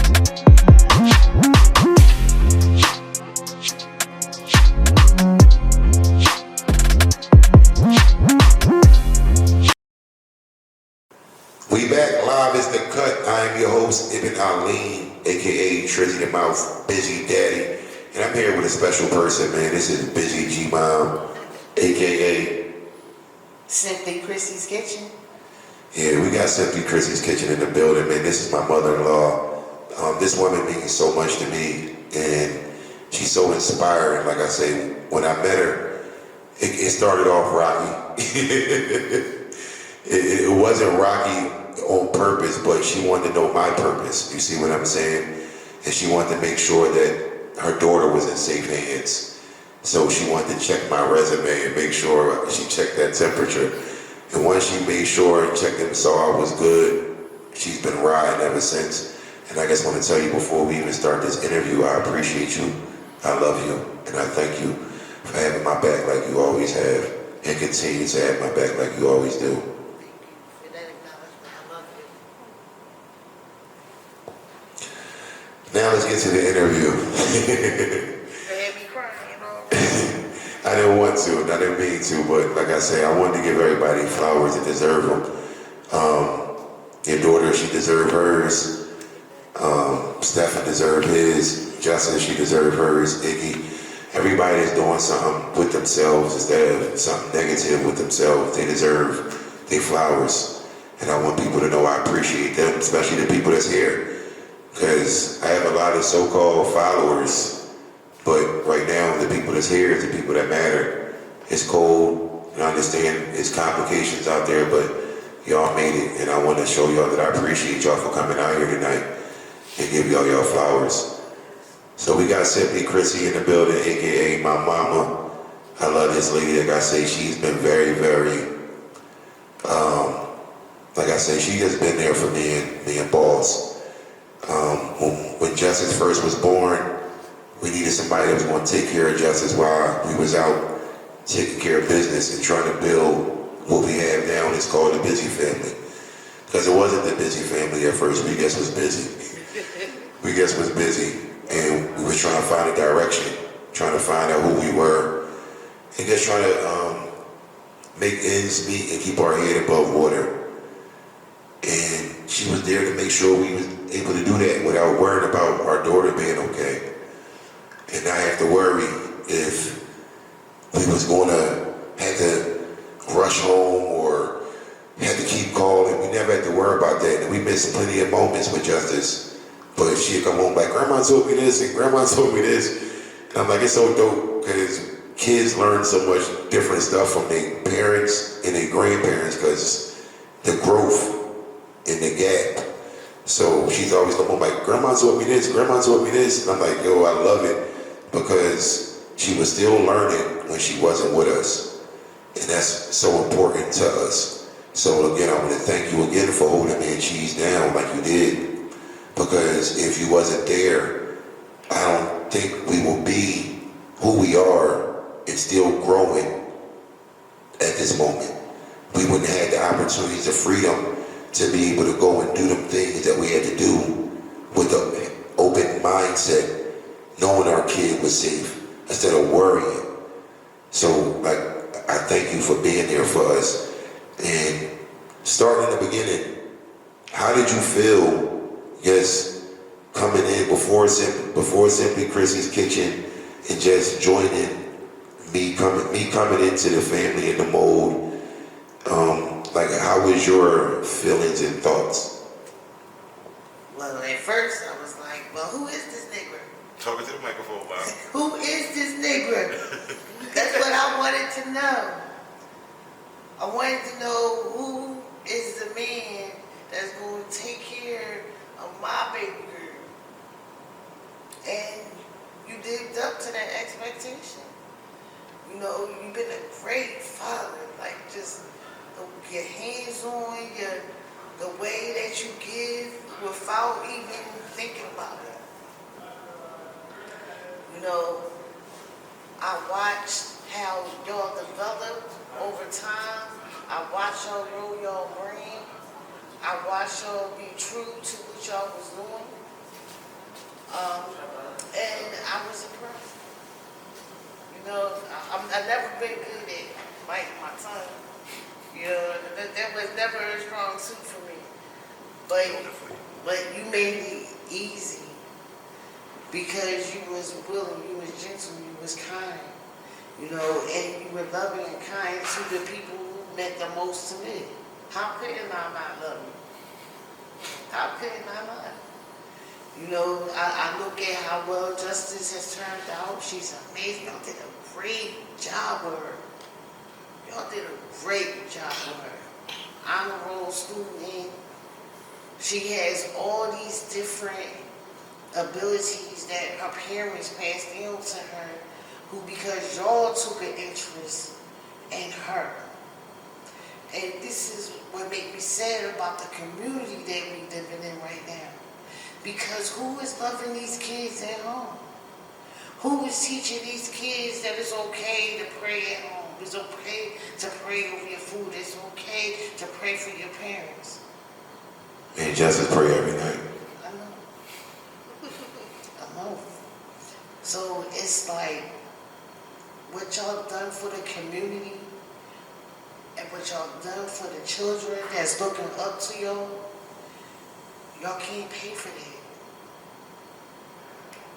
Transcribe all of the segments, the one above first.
We back live as the cut. I am your host, Ibn Aleen, aka Trizzy the Mouth, Busy Daddy. And I'm here with a special person, man. This is Busy G-Mom, aka Simply Chrissy's Kitchen. Yeah, we got Simply Chrissy's Kitchen in the building, man. This is my mother-in-law. This woman means so much to me, and she's so inspiring. Like I say, when I met her, it started off rocky. It wasn't rocky on purpose, but she wanted to know my purpose. You see what I'm saying? And she wanted to make sure that her daughter was in safe hands. So she wanted to check my resume and make sure she checked that temperature. And once she made sure and checked and saw I was good, she's been riding ever since. And I just want to tell you before we even start this interview, I appreciate you, I love you, and I thank you for having my back like you always have, and continue to have my back like you always do. Now let's get to the interview. I didn't want to, and I didn't mean to, but like I say, I wanted to give everybody flowers that deserve them. Your daughter, she deserved hers. Stefan deserved his. Justin, she deserved hers. Iggy. Everybody that's doing something with themselves instead of something negative with themselves, they deserve their flowers. And I want people to know I appreciate them, especially the people that's here. Because I have a lot of so-called followers, but right now the people that's here is the people that matter. It's cold, and I understand it's complications out there, but y'all made it, and I want to show y'all that I appreciate y'all for coming out here tonight and give y'all flowers. So we got Simply Chrissy in the building, aka my mama. I love this lady. Like I say, she's been very, very, like I say, she just been there for me and boss. When Justice first was born, we needed somebody that was going to take care of Justice while we was out taking care of business and trying to build what we have now. It's called the Busy Family. Because it wasn't the Busy Family at first. We just was busy. We just was busy, and we was trying to find a direction, trying to find out who we were, and just trying to make ends meet and keep our head above water. And she was there to make sure we was able to do that without worrying about our daughter being okay. And not have to worry if we was going to have to rush home or had to keep calling. We never had to worry about that. And we missed plenty of moments with Justice. But she'd come home like, Grandma told me this and Grandma told me this. And I'm like, it's so dope because kids learn so much different stuff from their parents and their grandparents because the growth in the gap. So she's always come home like, Grandma told me this, Grandma told me this. And I'm like, yo, I love it because she was still learning when she wasn't with us. And that's so important to us. So again, I want to thank you again for holding me and cheese down like you did. Because if you wasn't there, I don't think we will be who we are and still growing at this moment. We wouldn't have had the opportunities of freedom to be able to go and do them things that we had to do with an open mindset, knowing our kid was safe instead of worrying. So, like, I thank you for being there for us. And starting in the beginning, how did you feel just coming in before Simply Chrissy's Kitchen and just joining me coming into the family in the mold? Like, how was your feelings and thoughts? Well, at first I was like, well, who is this nigger? Talking to the microphone, Bob. Who is this nigger? That's what I wanted to know. I wanted to know who is the man that's going to take care of my baby girl. And you lived up to that expectation. You know, you've been a great father, like just your hands-on, the way that you give without even thinking about it. You know, I watched how y'all developed over time. I watched y'all grow y'all brain. I watched y'all be true to what y'all was doing. never been good at biting my tongue. You know, that was never a strong suit for me. But you made it easy because you was willing, you was gentle, you was kind. You know, and you were loving and kind to the people who meant the most to me. How couldn't I not love you? How couldn't I not? You know, I look at how well Justice has turned out. She's amazing. Y'all did a great job with her. Y'all did a great job with her. Honor roll student. She has all these different abilities that her parents passed down to her, who because y'all took an interest in her. And this is what makes me sad about the community that we living in right now. Because who is loving these kids at home? Who is teaching these kids that it's okay to pray at home? It's okay to pray over your food. It's okay to pray for your parents. And Justice pray every night. I know. I know. So it's like, what y'all done for the community and what y'all done for the children that's looking up to y'all can't pay for that.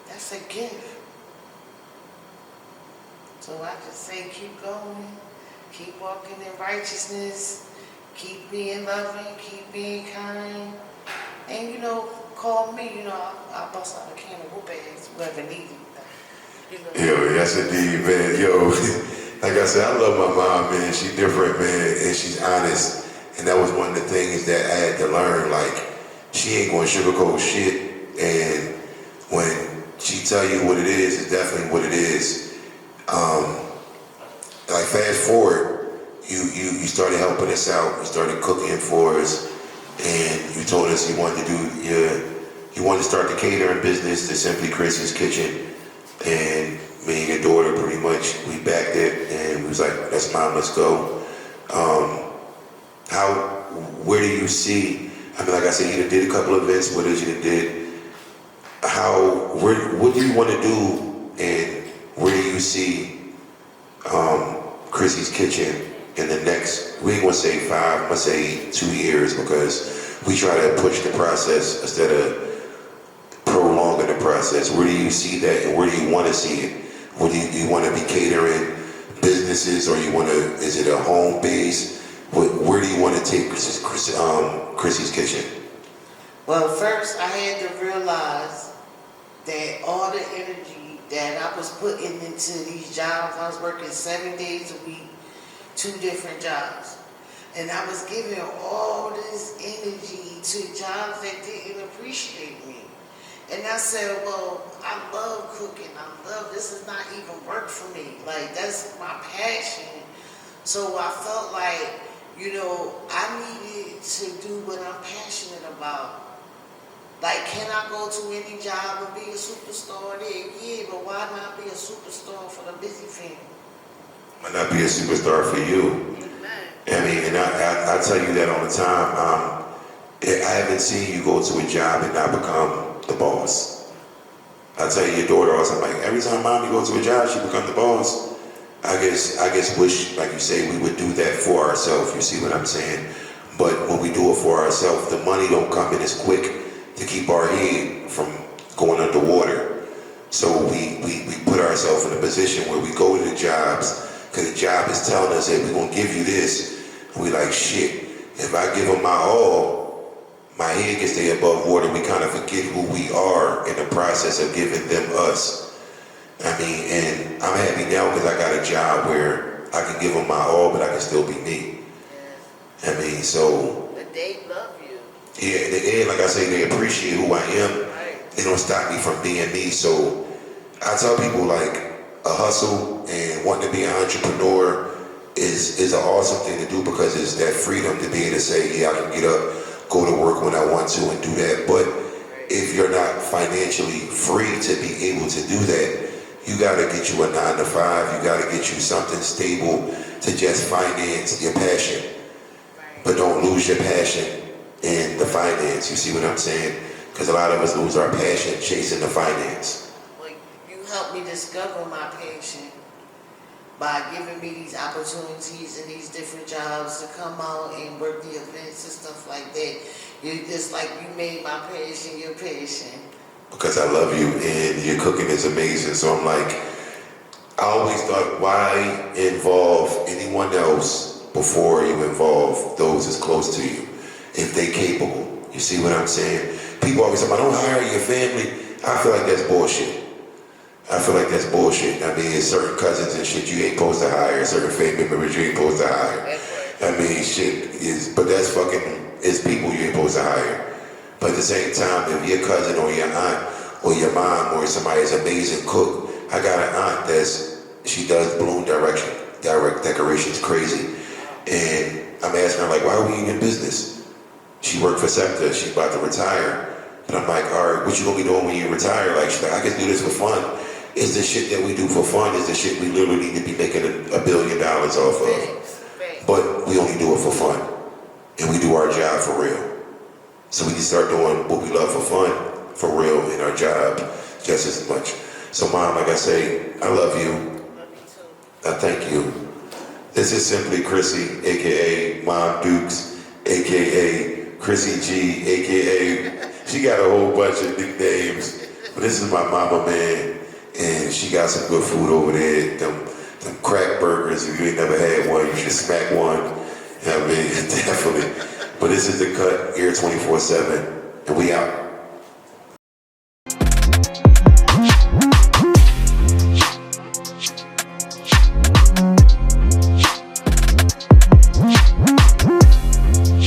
That's a gift. So I just say keep going, keep walking in righteousness, keep being loving, keep being kind, and you know, call me, you know, I'll bust out a can of whoop ass, whoever needs it. You know. Yo, yes indeed, man. Yo, like I said, I love my mom, man. She's different, man, and she's honest. And that was one of the things that I had to learn. Like, she ain't gonna sugarcoat shit, and when she tell you what it is, it's definitely what it is. Like fast forward, you started helping us out. You started cooking for us, and you told us you wanted to start the catering business, the Simply Chrissy's Kitchen. And me and your daughter, pretty much, we backed it, and we was like, "That's mom, let's go." Where do you see? I mean, like I said, you done did a couple of events with us. You done did. What do you want to do, and where do you see Chrissy's Kitchen in the next? We ain't gonna say 5. I'm gonna say 2 years, because we try to push the process instead of prolonging the process. Where do you see that, and where do you want to see it? What do you want to be catering businesses, or you want to? Is it a home base? Where do you want to take Chrissy's Kitchen? Well, first I had to realize that all the energy that I was putting into these jobs, I was working 7 days a week, 2 different jobs. And I was giving all this energy to jobs that didn't appreciate me. And I said, well, I love cooking. This is not even work for me. Like, that's my passion. So I felt like, you know, I needed to do what I'm passionate about. Like, can I go to any job and be a superstar there? Yeah, but why not be a superstar for the busy family? Why not be a superstar for you? I mean, and I tell you that all the time. I haven't seen you go to a job and not become the boss. I tell your daughter all the time, like, every time mom you go to a job, she become the boss. I guess wish, like you say, we would do that for ourselves. You see what I'm saying? But when we do it for ourselves, the money don't come in as quick to keep our head from going underwater. So we put ourselves in a position where we go to the jobs, because the job is telling us, hey, we're going to give you this. And we like, shit, if I give them my all, my head can stay above water. We kind of forget who we are in the process of giving them us. I mean, and I'm happy now because I got a job where I can give them my all, but I can still be me. I mean, so. But they love you. Yeah, like I say, they appreciate who I am. Right. They don't stop me from being me. So I tell people, like, a hustle and wanting to be an entrepreneur is an awesome thing to do, because it's that freedom to be able to say, yeah, I can get up, go to work when I want to and do that. But if you're not financially free to be able to do that, you gotta get you a 9 to 5. You gotta get you something stable to just finance your passion. But don't lose your passion in the finance. You see what I'm saying? Because a lot of us lose our passion chasing the finance. Well, you helped me discover my passion by giving me these opportunities and these different jobs to come out and work the events and stuff like that. You just like you made my passion your passion. Because I love you and your cooking is amazing. So I'm like, I always thought, why involve anyone else before you involve those as close to you, if they capable? You see what I'm saying? People always say, I don't hire your family. I feel like that's bullshit. I feel like that's bullshit. I mean, certain cousins and shit you ain't supposed to hire, certain family members you ain't supposed to hire. I mean, shit is, but that's fucking, it's people you ain't supposed to hire. But at the same time, if your cousin or your aunt or your mom or somebody's amazing cook, I got an aunt she does balloon direct decorations crazy. And I'm asking her, like, why are we even in business? She worked for SEPTA, she's about to retire. And I'm like, all right, what you gonna be doing when you retire? Like, she's like, I can do this for fun. Is the shit that we do for fun, is the shit we literally need to be making $1 billion off of. But we only do it for fun. And we do our job for real. So we can start doing what we love for fun, for real, in our job, just as much. So Mom, like I say, I love you. Love you too. I thank you. This is simply Chrissy, AKA Mom Dukes, AKA Chrissy G, AKA, she got a whole bunch of nicknames. But this is my mama, man. And she got some good food over there. Them crack burgers, if you ain't never had one, you should smack one. I mean, definitely. But this is The Cut, Air 24/7, and we out.